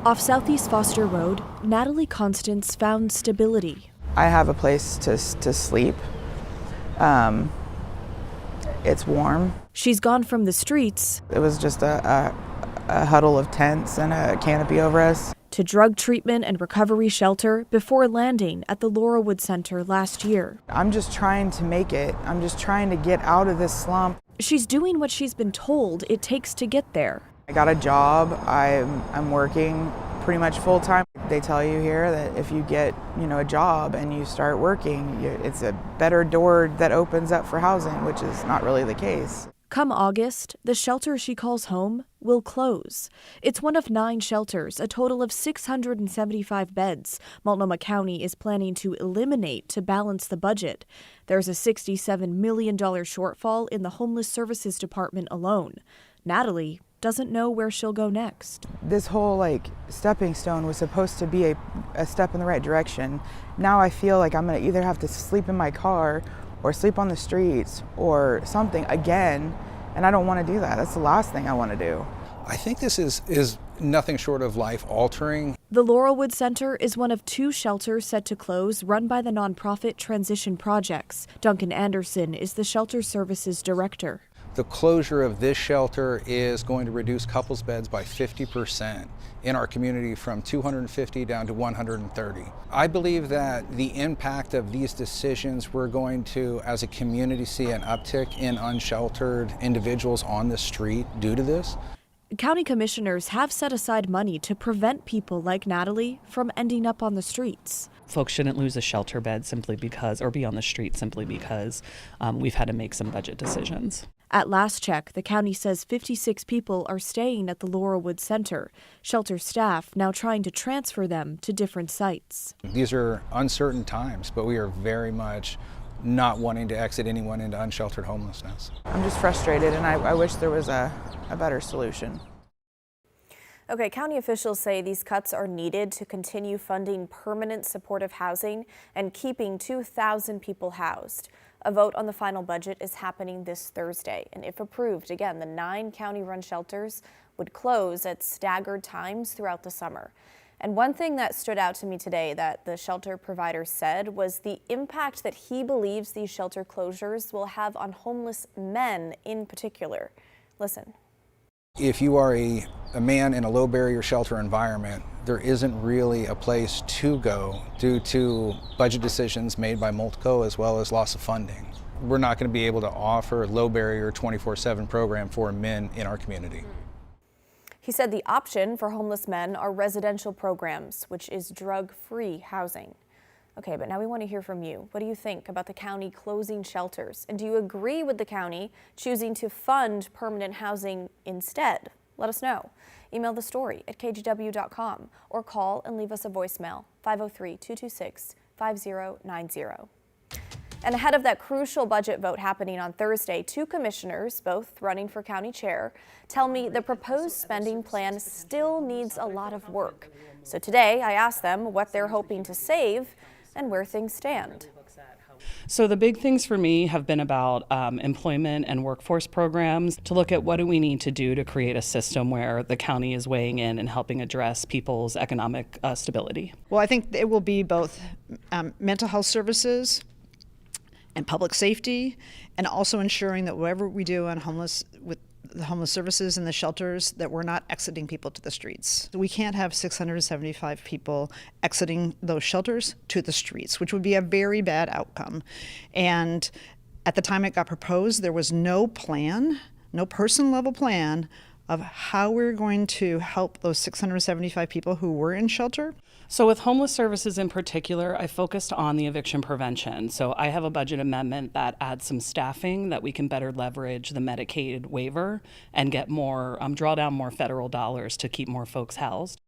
Off Southeast Foster Road, Natalie Constance found stability. I have a place to sleep. It's warm. She's gone from the streets. It was just a huddle of tents and a canopy over us. To drug treatment and recovery shelter before landing at the Laurelwood Center last year. I'm just trying to make it. I'm just trying to get out of this slump. She's doing what she's been told it takes to get there. I got a job. I'm working pretty much full time. They tell you here that if you get, a job and you start working, it's a better door that opens up for housing, which is not really the case. Come August, the shelter she calls home will close. It's one of 9 shelters, a total of 675 beds. Multnomah County is planning to eliminate to balance the budget. There's a $67 million shortfall in the Homeless Services Department alone. Natalie doesn't know where she'll go next. This whole stepping stone was supposed to be a step in the right direction. Now I feel like I'm gonna either have to sleep in my car or sleep on the streets or something again, and I don't want to do that. That's the last thing I want to do. I think this is nothing short of life-altering. The Laurelwood Center is one of 2 shelters set to close run by the nonprofit Transition Projects. Duncan Anderson is the shelter services director. The closure of this shelter is going to reduce couples beds by 50% in our community from 250 down to 130. I believe that the impact of these decisions, we're going to, as a community, see an uptick in unsheltered individuals on the street due to this. County commissioners have set aside money to prevent people like Natalie from ending up on the streets. Folks shouldn't lose a shelter bed simply because, or be on the street simply because we've had to make some budget decisions. At last check, the county says 56 people are staying at the Laurelwood Center. Shelter staff now trying to transfer them to different sites. These are uncertain times, but we are very much not wanting to exit anyone into unsheltered homelessness. I'm just frustrated, and I wish there was a better solution. Okay, county officials say these cuts are needed to continue funding permanent supportive housing and keeping 2,000 people housed. A vote on the final budget is happening this Thursday, and if approved, again, the 9 county-run shelters would close at staggered times throughout the summer. And one thing that stood out to me today that the shelter provider said was the impact that he believes these shelter closures will have on homeless men in particular. Listen. If you are a man in a low barrier shelter environment, there isn't really a place to go due to budget decisions made by Multco as well as loss of funding. We're not going to be able to offer low barrier 24/7 program for men in our community. He said the option for homeless men are residential programs, which is drug-free housing. Okay, but now we want to hear from you. What do you think about the county closing shelters? And do you agree with the county choosing to fund permanent housing instead? Let us know. Email the story at kgw.com or call and leave us a voicemail, 503-226-5090. And ahead of that crucial budget vote happening on Thursday, 2 commissioners, both running for county chair, tell me the proposed spending plan still needs a lot of work. So today I asked them what they're hoping to save and where things stand. So the big things for me have been about employment and workforce programs to look at what do we need to do to create a system where the county is weighing in and helping address people's economic stability. Well, I think it will be both mental health services and public safety, and also ensuring that whatever we do on with the homeless services and the shelters, that we're not exiting people to the streets. We can't have 675 people exiting those shelters to the streets, which would be a very bad outcome. And at the time it got proposed, there was no plan, no person-level plan of how we're going to help those 675 people who were in shelter. So with homeless services in particular, I focused on the eviction prevention. So I have a budget amendment that adds some staffing that we can better leverage the Medicaid waiver and get more, draw down more federal dollars to keep more folks housed.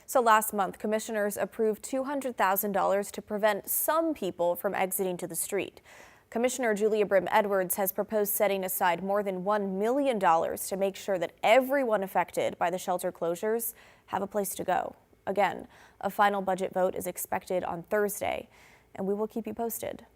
So last month, commissioners approved $200,000 to prevent some people from exiting to the street. Commissioner Julia Brim Edwards has proposed setting aside more than $1 million to make sure that everyone affected by the shelter closures have a place to go. Again, a final budget vote is expected on Thursday, and we will keep you posted.